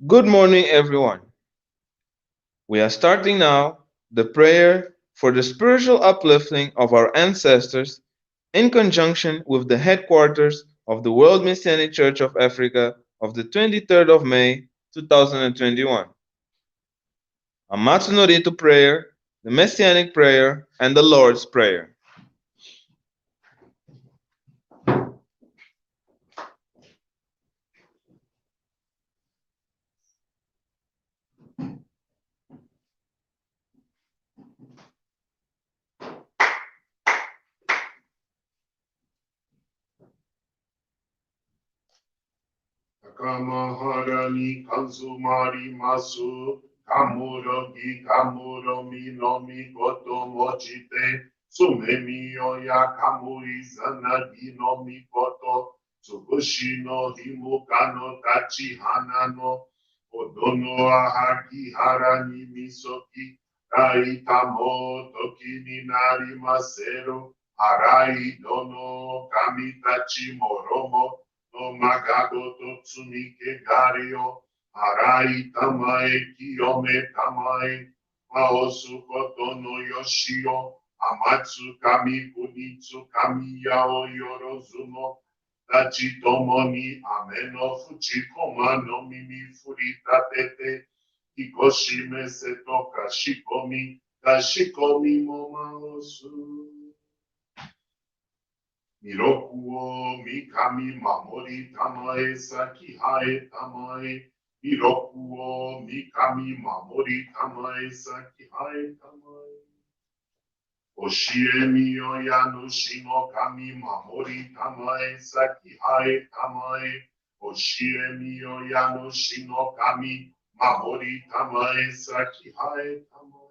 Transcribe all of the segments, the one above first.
Good morning, everyone. We are starting now the prayer for the spiritual uplifting of our ancestors in conjunction with the headquarters of the World Messianic Church of Africa of the 23rd of May, 2021. A Matsunorito prayer, the Messianic prayer, and the Lord's Prayer. Kamaharani Kanzumari Masu Kamurogi Kamuromi Nomi Koto Mochite Sumemi Oya Kamuri Zanagi Nomi Koto Tsukushi no Himukano Tachi Hanano Odono Ahaki Harani Misoki Kaitamo Toki Ninari Masero Arai Dono Kamitachi Moromo no Magago Totsumike Gario, Arai Tamae Kiyome Tamae, Maosu Kotono Yoshio, Amatsu Kami Kunitsu Kami Yao Yorozuno, Tachitomoni Ameno Fujikoma no Mimi Furita Tete, Hikoshime Seto Kashikomi, Kashikomi Momaosu. Mirokuo Mikami Mamori Tamae Sakihae Tamae. Mirokuo Mikami Mamori Tamae Sakihae Tamae. Oshie Miyoyano Shino Kami Mamori Tamae Sakihae Tamae. Oshie Miyoyano Shino Kami Mamori Tamae Sakihae Tamae.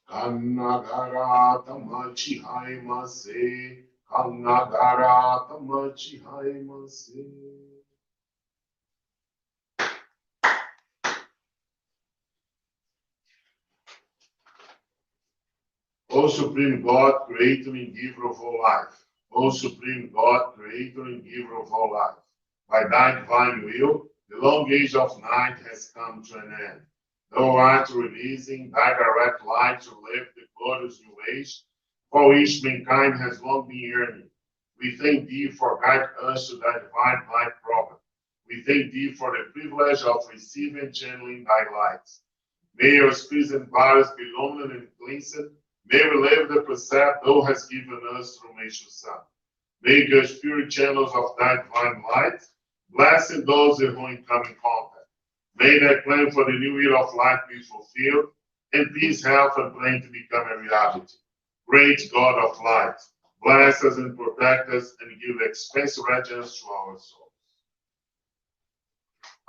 Kanagara tamachi haimase. Kanagara tamachi haimase. O Supreme God, Creator and Giver of all life. O Supreme God, Creator and Giver of all life. By thy divine will, the long age of night has come to an end. Thou art releasing thy direct light to live the glorious new age, for which mankind has long been yearning. We thank thee for guiding us to thy divine light program. We thank thee for the privilege of receiving and channeling thy lights. May your spirits and bodies be illumined and cleansed. May we live the precept thou hast given us through Meshach Son. Make your spirit channels of thy divine light, blessing those with whom come in contact. May thy plan for the new year of life be fulfilled, and peace, health, and plenty become a reality. Great God of light, bless us and protect us and give expensive regence to our souls.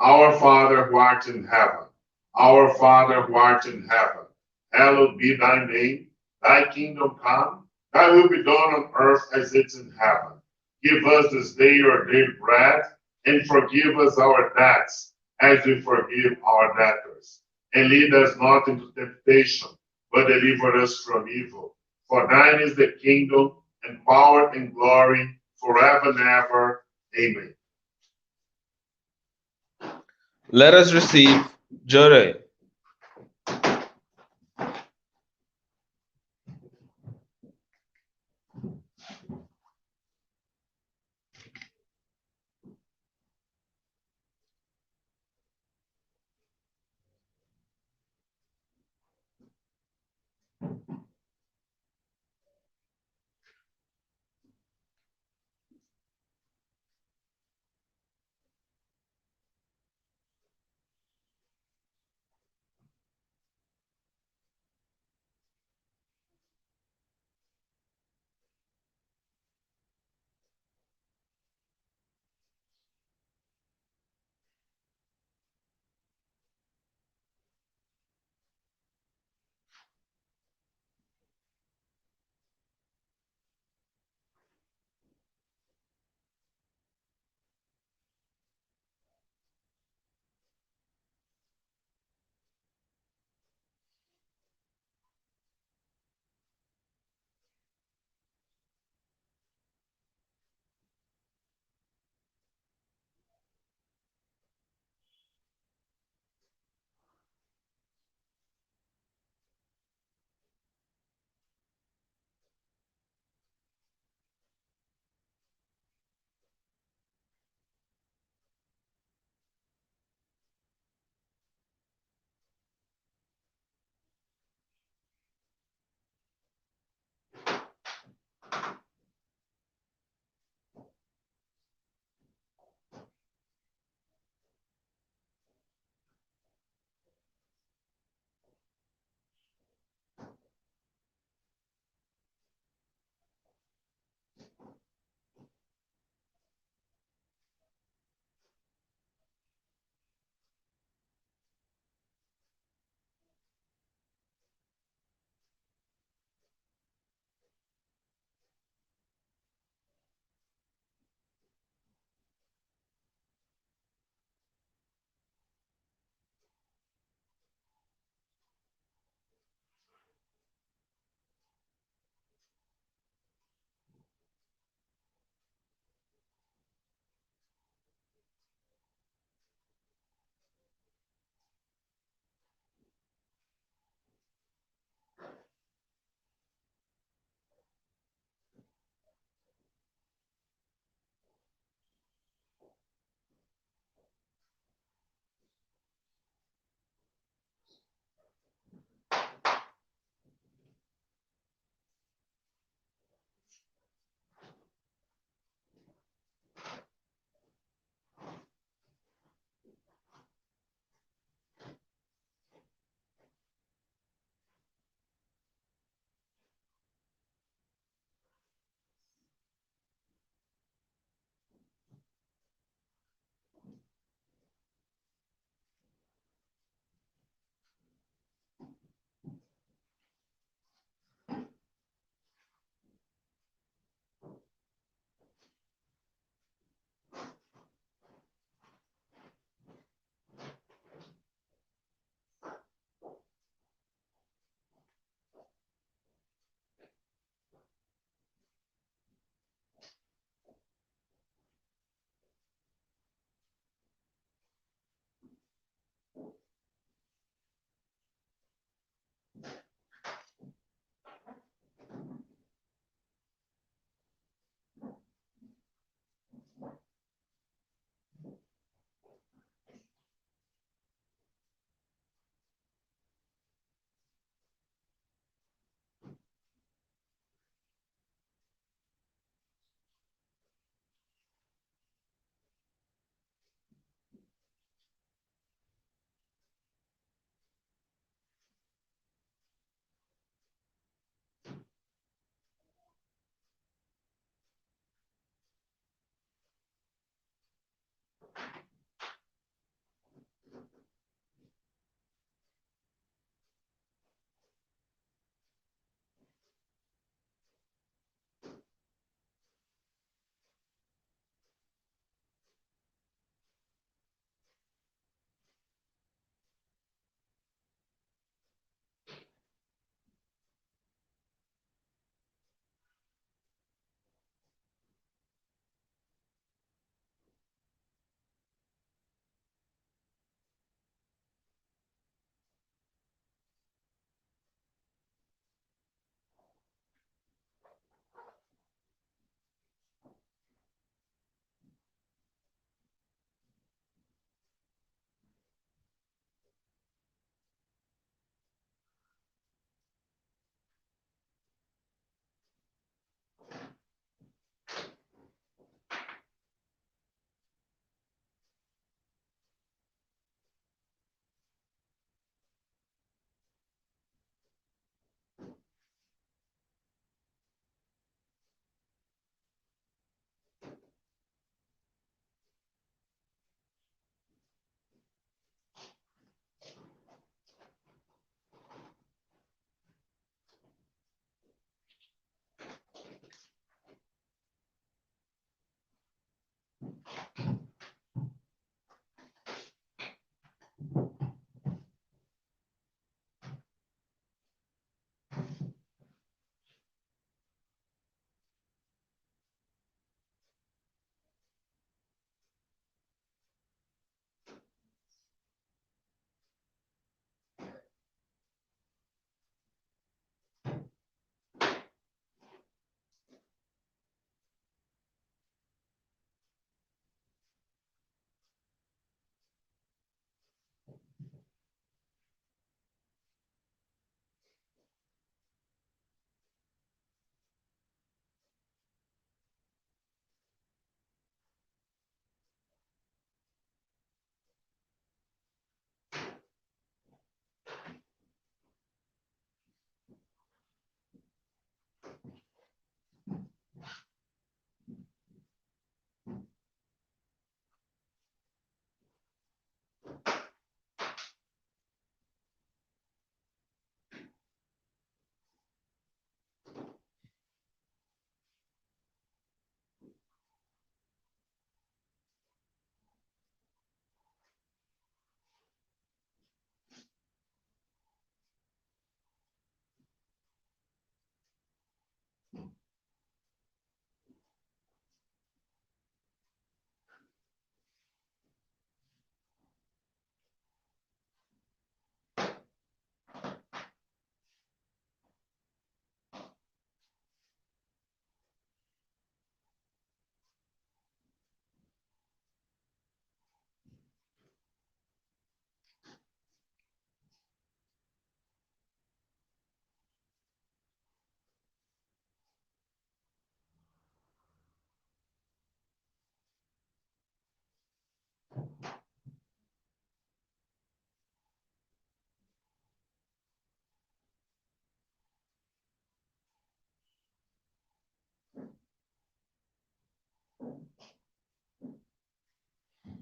Our Father who art in heaven, our Father who art in heaven, hallowed be thy name. Thy kingdom come, thy will be done on earth as it's in heaven. Give us this day our daily bread, and forgive us our debts, as we forgive our debtors. And lead us not into temptation, but deliver us from evil. For thine is the kingdom, and power, and glory, forever and ever. Amen. Let us receive Jore.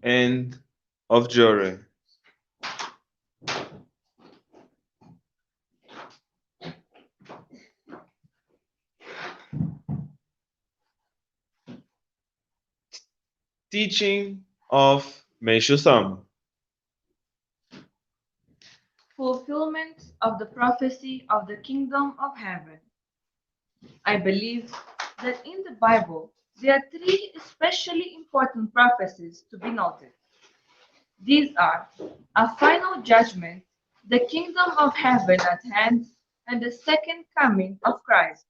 and of Jore. Teaching of Meshusam. Fulfillment of the prophecy of the kingdom of heaven. I believe that in the Bible there are three especially important prophecies to be noted. These are a final judgment, the kingdom of heaven at hand, and the second coming of Christ.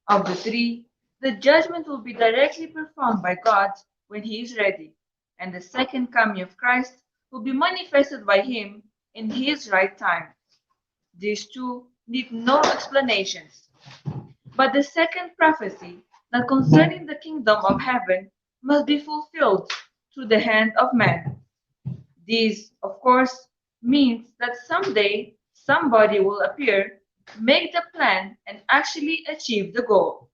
Of the three, the judgment will be directly performed by God when He is ready, and the second coming of Christ will be manifested by Him in His right time. These two need no explanations. But the second prophecy, that concerning the kingdom of heaven, must be fulfilled through the hand of man. This, of course, means that someday somebody will appear, make the plan, and actually achieve the goal.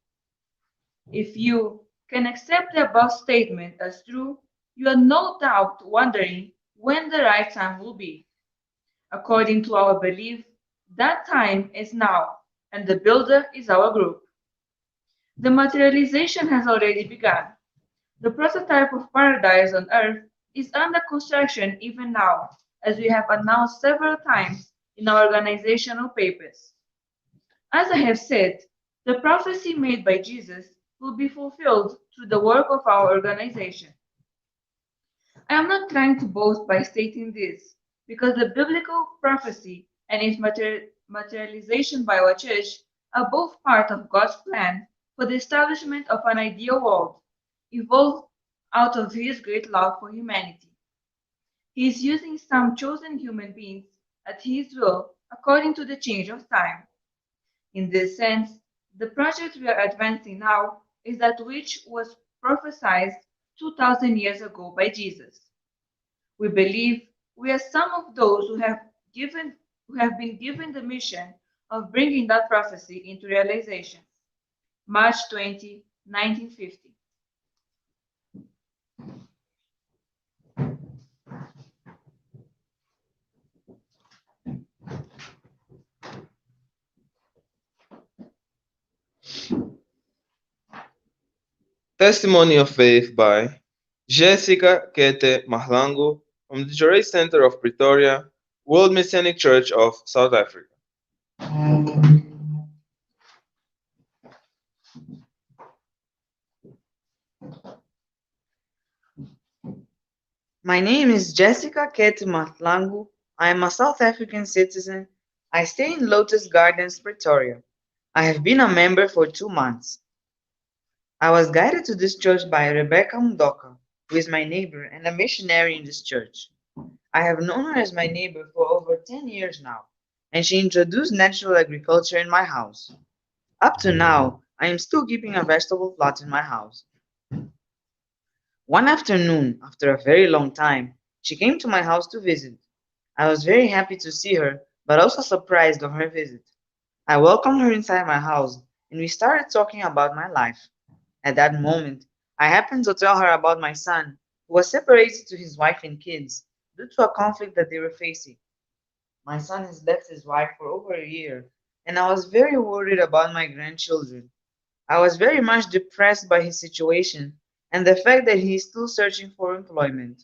If you can accept the above statement as true, you are no doubt wondering when the right time will be. According to our belief, that time is now, and the builder is our group. The materialization has already begun. The prototype of paradise on earth is under construction even now, as we have announced several times in our organizational papers. As I have said, the prophecy made by Jesus will be fulfilled through the work of our organization. I am not trying to boast by stating this, because the biblical prophecy and its materialization by our church are both part of God's plan for the establishment of an ideal world, evolved out of His great love for humanity. He is using some chosen human beings at His will according to the change of time. In this sense, the project we are advancing now is that which was prophesied 2000 years ago by Jesus. We believe we are some of those who have been given the mission of bringing that prophecy into realization. March 20, 1950. Testimony of Faith by Jessica Kete Mahlangu from the Jore Center of Pretoria, World Messianic Church of South Africa. My name is Jessica Kete Mahlangu. I am a South African citizen. I stay in Lotus Gardens, Pretoria. I have been a member for 2 months. I was guided to this church by Rebecca Mdoka, who is my neighbor and a missionary in this church. I have known her as my neighbor for over 10 years now, and she introduced natural agriculture in my house. Up to now, I am still keeping a vegetable plot in my house. One afternoon, after a very long time, she came to my house to visit. I was very happy to see her, but also surprised of her visit. I welcomed her inside my house, and we started talking about my life. At that moment, I happened to tell her about my son, who was separated to his wife and kids due to a conflict that they were facing. My son has left his wife for over a year, and I was very worried about my grandchildren. I was very much depressed by his situation and the fact that he is still searching for employment.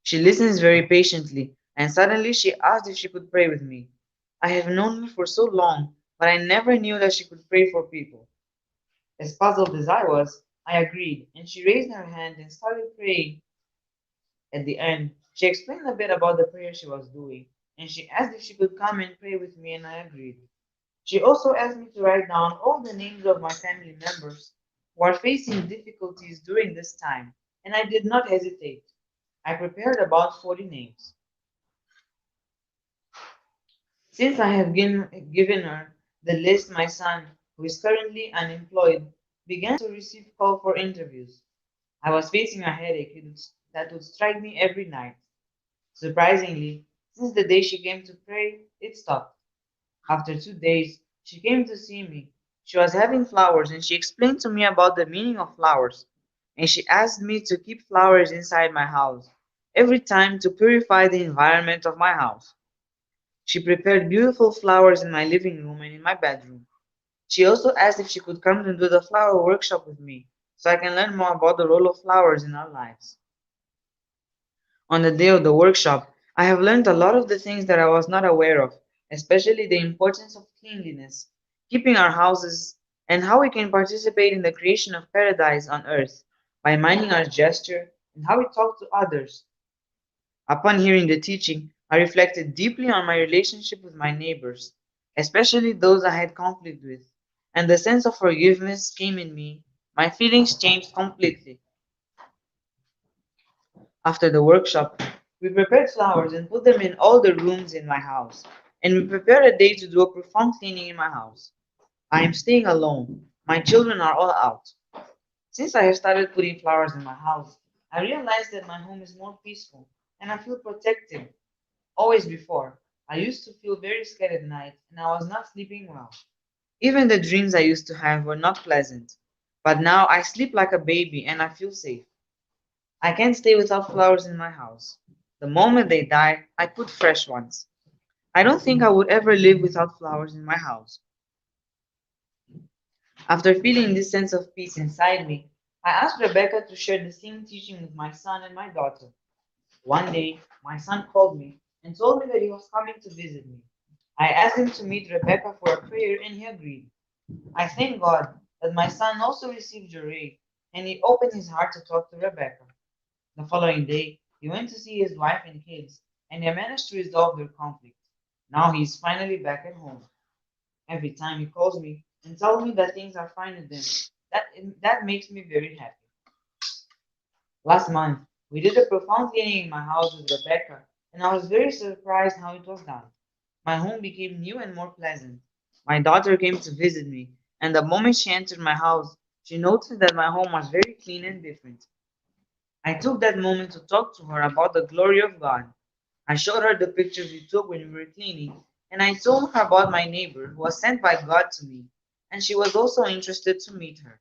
She listens very patiently, and suddenly she asked if she could pray with me. I have known her for so long, but I never knew that she could pray for people. As puzzled as I was, I agreed, and she raised her hand and started praying. At the end, she explained a bit about the prayer she was doing, and she asked if she could come and pray with me, and I agreed. She also asked me to write down all the names of my family members who are facing difficulties during this time, and I did not hesitate. I prepared about 40 names. Since I have given her the list, my son, who is currently unemployed, began to receive calls for interviews. I was facing a headache that would strike me every night. Surprisingly, since the day she came to pray, it stopped. After 2 days, she came to see me. She was having flowers and she explained to me about the meaning of flowers. and she asked me to keep flowers inside my house every time to purify the environment of my house. She prepared beautiful flowers in my living room and in my bedroom. She also asked if she could come and do the flower workshop with me so I can learn more about the role of flowers in our lives. On the day of the workshop, I have learned a lot of the things that I was not aware of, especially the importance of cleanliness, keeping our houses, and how we can participate in the creation of paradise on earth by minding our gesture and how we talk to others. Upon hearing the teaching, I reflected deeply on my relationship with my neighbors, especially those I had conflict with, and the sense of forgiveness came in me. My feelings changed completely. After the workshop, we prepared flowers and put them in all the rooms in my house, and we prepared a day to do a profound cleaning in my house. I am staying alone. My children are all out. Since I have started putting flowers in my house, I realized that my home is more peaceful and I feel protected. Always before, I used to feel very scared at night and I was not sleeping well. Even the dreams I used to have were not pleasant. But now I sleep like a baby and I feel safe. I can't stay without flowers in my house. The moment they die, I put fresh ones. I don't think I would ever live without flowers in my house. After feeling this sense of peace inside me, I asked Rebecca to share the same teaching with my son and my daughter. One day, my son called me and told me that he was coming to visit me. I asked him to meet Rebecca for a prayer and he agreed. I thank God that my son also received Jorei and he opened his heart to talk to Rebecca. The following day, he went to see his wife and kids and they managed to resolve their conflict. Now he is finally back at home. Every time he calls me and tells me that things are fine with them, that makes me very happy. Last month, we did a profound cleaning in my house with Rebecca, and I was very surprised how it was done. My home became new and more pleasant. My daughter came to visit me, and the moment she entered my house, she noticed that my home was very clean and different. I took that moment to talk to her about the glory of God. I showed her the pictures we took when we were cleaning, and I told her about my neighbor who was sent by God to me, and she was also interested to meet her.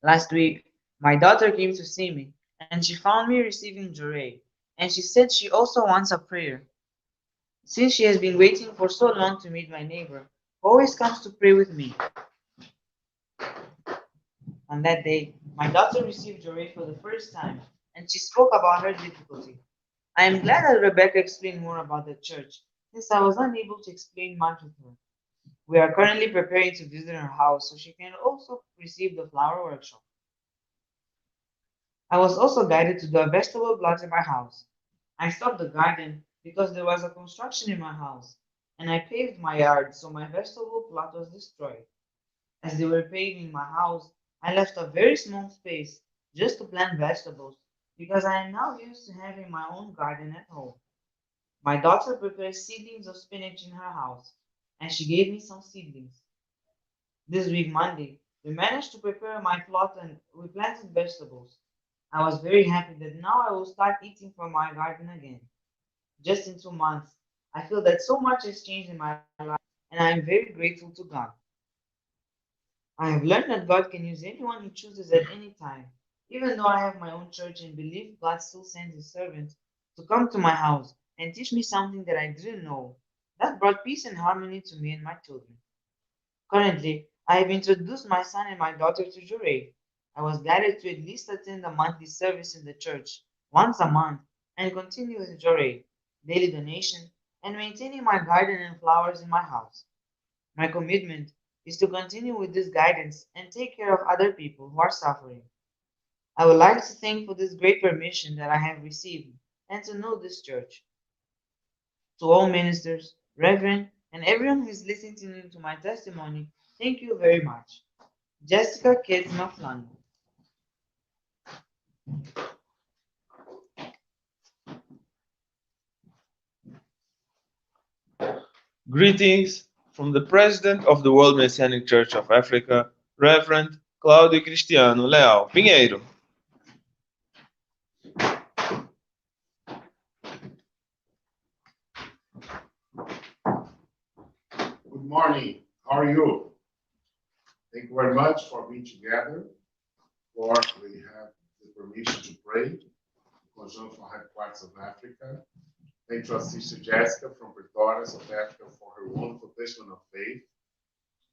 Last week, my daughter came to see me, and she found me receiving Jorei, and she said she also wants a prayer. Since she has been waiting for so long to meet my neighbor, who always comes to pray with me. On that day, my daughter received Jorei for the first time, and she spoke about her difficulty. I am glad that Rebecca explained more about the church, since I was unable to explain much with her. We are currently preparing to visit her house so she can also receive the flower workshop. I was also guided to do a vegetable plot in my house. I stopped the garden because there was a construction in my house, and I paved my yard so my vegetable plot was destroyed. As they were paving my house, I left a very small space just to plant vegetables because I am now used to having my own garden at home. My daughter prepared seedlings of spinach in her house, and she gave me some seedlings. This week, Monday, we managed to prepare my plot and we planted vegetables. I was very happy that now I will start eating from my garden again. Just in 2 months, I feel that so much has changed in my life, and I am very grateful to God. I have learned that God can use anyone He chooses at any time. Even though I have my own church and believe God still sends His servant to come to my house and teach me something that I didn't know. That brought peace and harmony to me and my children. Currently, I have introduced my son and my daughter to Jure. I was guided to at least attend a monthly service in the church once a month and continue with Jure, daily donation, and maintaining my garden and flowers in my house. My commitment is to continue with this guidance and take care of other people who are suffering. I would like to thank for this great permission that I have received and to know this church. To all ministers, reverend, and everyone who is listening to my testimony, thank you very much. Jessica Kids Maflan. Greetings from the President of the World Messianic Church of Africa, Reverend Claudio Cristiano Leal Pinheiro. Good morning. How are you? Thank you very much for being together. Lord, we have the permission to pray in conjunction for Headquarters of Africa. Thank you, Sister Jessica from Pretoria, South Africa, for her wonderful testimony of faith.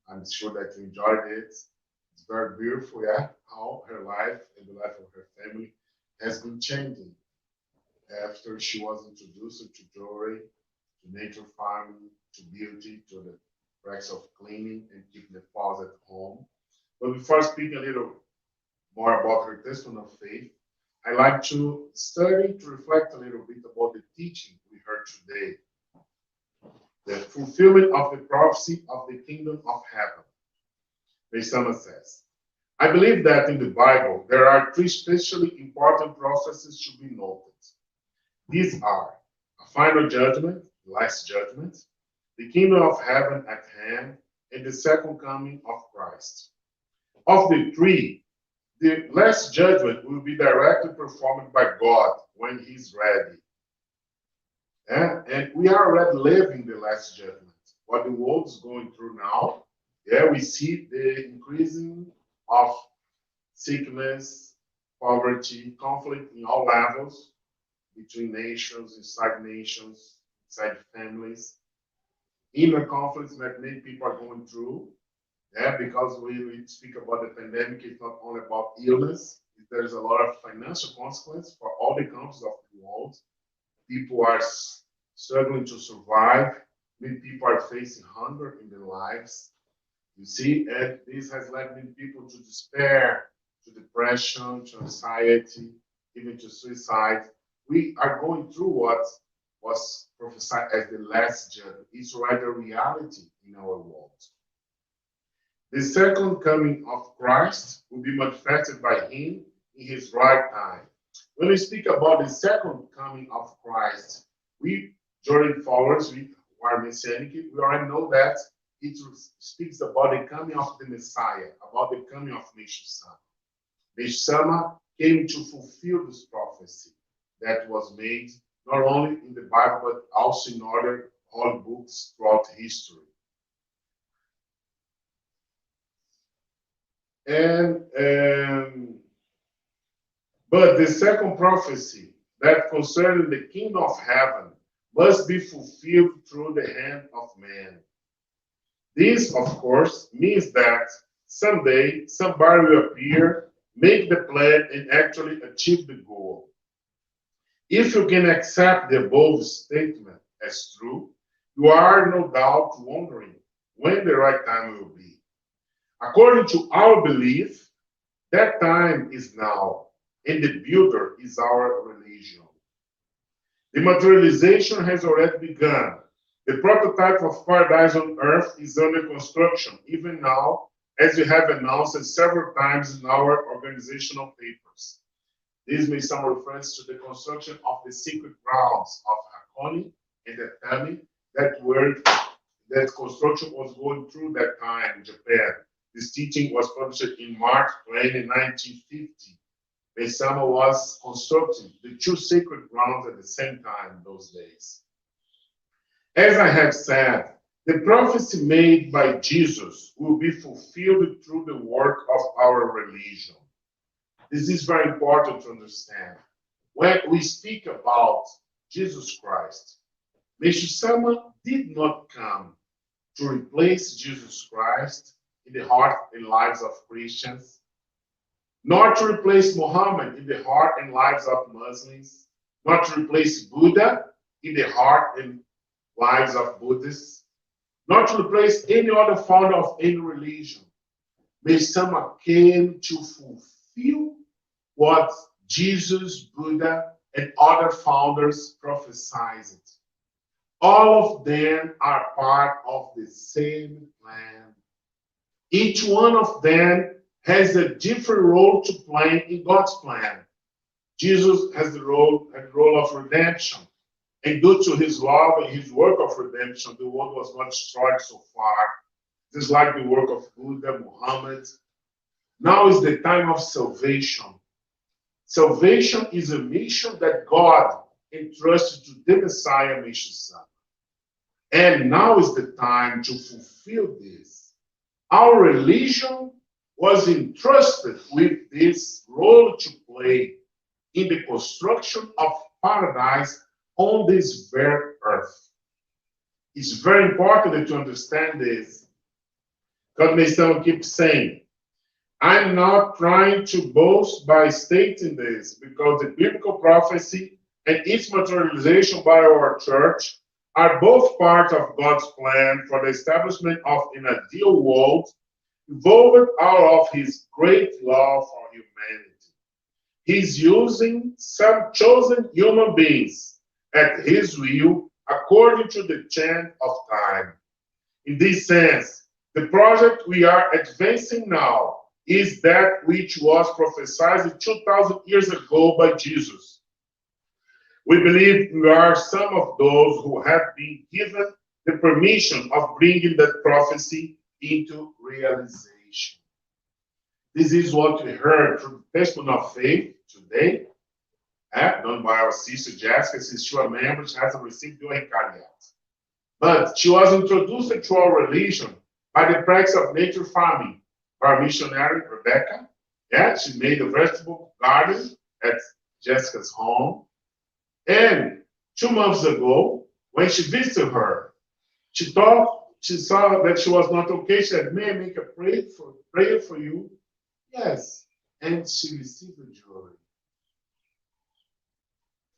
I'm sure that you enjoyed it. It's very beautiful, yeah, how her life and the life of her family has been changing after she was introduced to jewelry, to nature farming, to beauty, to the practice of cleaning and keeping the flowers at home. But before speaking a little more about her testimony of faith, I like to study, to reflect a little bit about the teaching we heard today. The fulfillment of the prophecy of the kingdom of heaven. Mesama says, I believe that in the Bible, there are three especially important processes to be noted. These are a final judgment, last judgment, the kingdom of heaven at hand, and the second coming of Christ. Of the three, the last judgment will be directly performed by God when He's ready. And we are already living the last judgment. What the world is going through now, we see the increasing of sickness, poverty, conflict in all levels between nations, inside families, inner conflicts that many people are going through. Because we speak about the pandemic, it's not only about illness. There's a lot of financial consequence for all the countries of the world. People are struggling to survive. Many people are facing hunger in their lives. You see, and this has led many people to despair, to depression, to anxiety, even to suicide. We are going through what was prophesied as the last judgment. It's already a reality in our world. The second coming of Christ will be manifested by Him in His right time. When we speak about the second coming of Christ, we, during followers, we are Messianic, we already know that it speaks about the coming of the Messiah, about the coming of Meshusama. Meshusama came to fulfill this prophecy that was made not only in the Bible, but also in other holy books throughout history. But the second prophecy that concerning the kingdom of heaven must be fulfilled through the hand of man. This, of course, means that someday somebody will appear, make the plan, and actually achieve the goal. If you can accept the above statement as true, you are no doubt wondering when the right time will be. According to our belief, that time is now, and the builder is our religion. The materialization has already begun. The prototype of paradise on earth is under construction, even now, as we have announced several times in our organizational papers. This makes some reference to the construction of the secret grounds of Hakone and Atami that construction was going through that time in Japan. This teaching was published in March 20, 1950. Mesama was constructing the two sacred grounds at the same time in those days. As I have said, the prophecy made by Jesus will be fulfilled through the work of our religion. This is very important to understand. When we speak about Jesus Christ, Meshusama did not come to replace Jesus Christ in the heart and lives of Christians, nor to replace Muhammad in the heart and lives of Muslims, not to replace Buddha in the heart and lives of Buddhists, not to replace any other founder of any religion. Meshusama came to fulfill what Jesus, Buddha, and other founders prophesied. All of them are part of the same plan. Each one of them has a different role to play in God's plan. Jesus has the role of redemption. And due to his love and his work of redemption, the world was not destroyed so far. Just like the work of Buddha, Muhammad. Now is the time of salvation. Salvation is a mission that God entrusted to the Messiah, Meshusama. And now is the time to fulfill this. Our religion was entrusted with this role to play in the construction of paradise on this very earth. It's very important to understand this. God may someone keep saying, I'm not trying to boast by stating this because the biblical prophecy and its materialization by our church are both part of God's plan for the establishment of an ideal world evolved out of his great love for humanity. He's using some chosen human beings at his will according to the chain of time. In this sense, the project we are advancing now is that which was prophesied 2,000 years ago by Jesus. We believe we are some of those who have been given the permission of bringing that prophecy into realization. This is what we heard through the testimony of faith today, done by our sister Jessica, since she was a member, she hasn't received the card yet. But she was introduced to our religion by the practice of nature farming by our missionary Rebecca. Yeah, she made a vegetable garden at Jessica's home. And 2 months ago, when she visited her, she saw that she was not okay. She said, may I make a prayer for you? Yes. And she received the joy.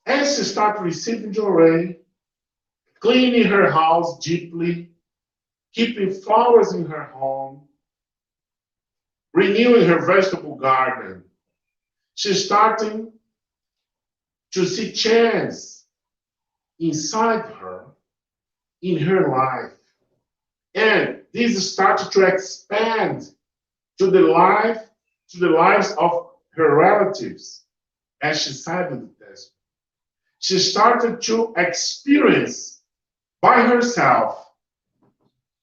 As she started receiving joy, cleaning her house deeply, keeping flowers in her home, renewing her vegetable garden, she's starting to see change inside her, in her life. And this started to expand to the lives of her relatives as she cited the test. She started to experience by herself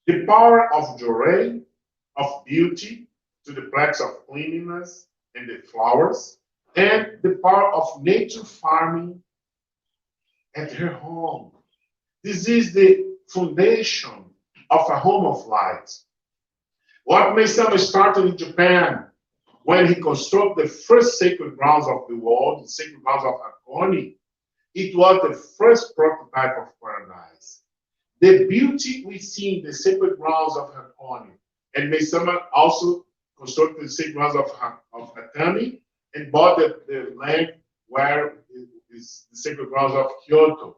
the power of joy, of beauty, to the practice of cleanliness and the flowers, and the power of nature farming at her home. This is the foundation of a home of light. What Meisama started in Japan when he constructed the first sacred grounds of the world, the sacred grounds of Hakone, it was the first prototype of paradise. The beauty we see in the sacred grounds of Hakone, and Meisama also constructed the sacred grounds of Atami and bought the land where is the sacred grounds of Kyoto.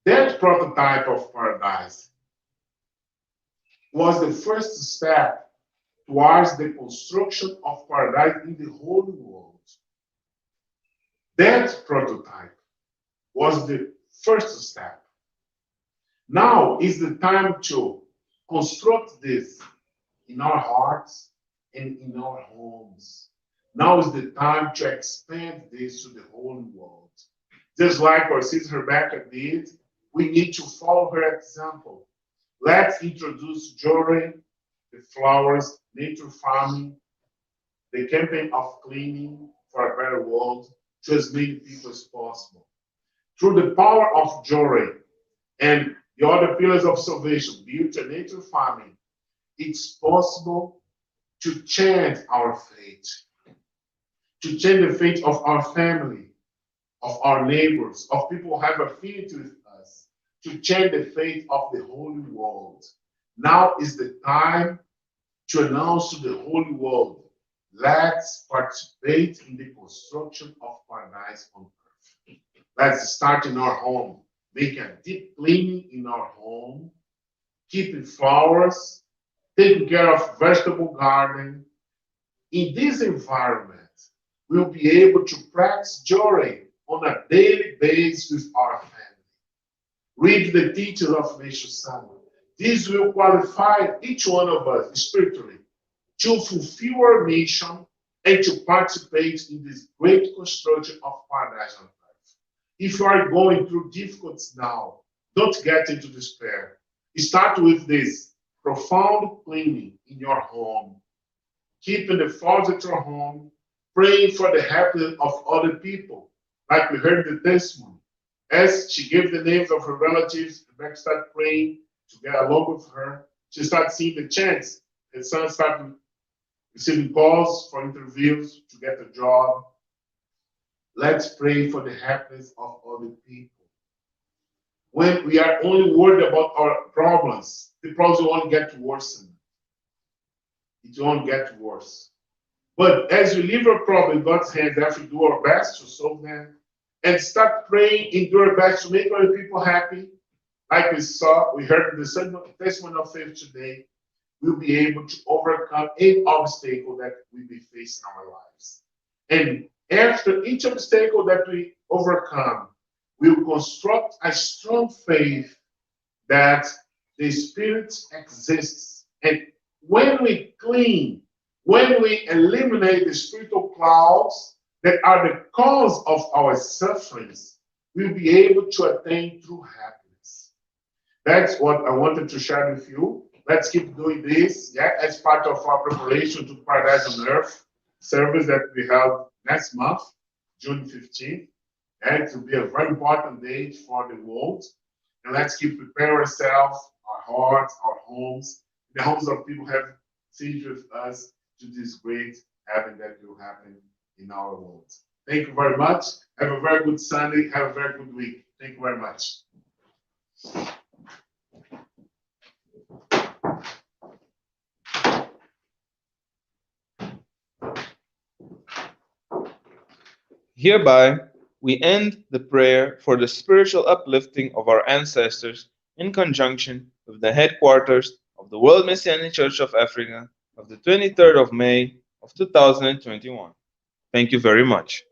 That prototype of paradise was the first step towards the construction of paradise in the whole world. That prototype was the first step. Now is the time to construct this in our hearts and in our homes. Now is the time to expand this to the whole world. Just like our sister Rebecca did, we need to follow her example. Let's introduce joy, the flowers, nature farming, the campaign of cleaning for a better world to as many people as possible. Through the power of joy and the other pillars of salvation, beauty and nature farming, it's possible to change our fate, to change the fate of our family, of our neighbors, of people who have affinity with us, to change the fate of the whole world. Now is the time to announce to the whole world, let's participate in the construction of paradise on earth. Let's start in our home, make a deep cleaning in our home, keeping flowers, taking care of vegetable garden. In this environment, we'll be able to practice joy on a daily basis with our family. Read the teachings of Meishu Sama. This will qualify each one of us spiritually to fulfill our mission and to participate in this great construction of paradise on earth. If you are going through difficulties now, don't get into despair. Start with this profound cleaning in your home, keeping the flowers at your home, praying for the happiness of other people, like we heard the testimony. As she gave the names of her relatives, Rebecca started praying to get along with her. She started seeing the chance. Her son started receiving calls for interviews to get a job. Let's pray for the happiness of other people. When we are only worried about our problems, the problems will only get worse. It won't get worse. But as we leave our problem in God's hands, we have to do our best to solve them and start praying and do our best to make other people happy. Like we heard in the testimony of faith today, we'll be able to overcome any obstacle that we may face in our lives. And after each obstacle that we overcome, we'll construct a strong faith that the Spirit exists. And when we clean, when we eliminate the spiritual clouds that are the cause of our sufferings, we'll be able to attain true happiness. That's what I wanted to share with you. Let's keep doing this, as part of our preparation to Paradise on Earth service that we have next month, June 15th. It will be a very important date for the world. And let's keep preparing ourselves, our hearts, our homes, the homes of people who have siege with us to this great heaven that will happen in our world. Thank you very much. Have a very good Sunday. Have a very good week. Thank you very much. Hereby, we end the prayer for the spiritual uplifting of our ancestors in conjunction with the headquarters of the World Messianic Church of Africa of the 23rd of May of 2021. Thank you very much.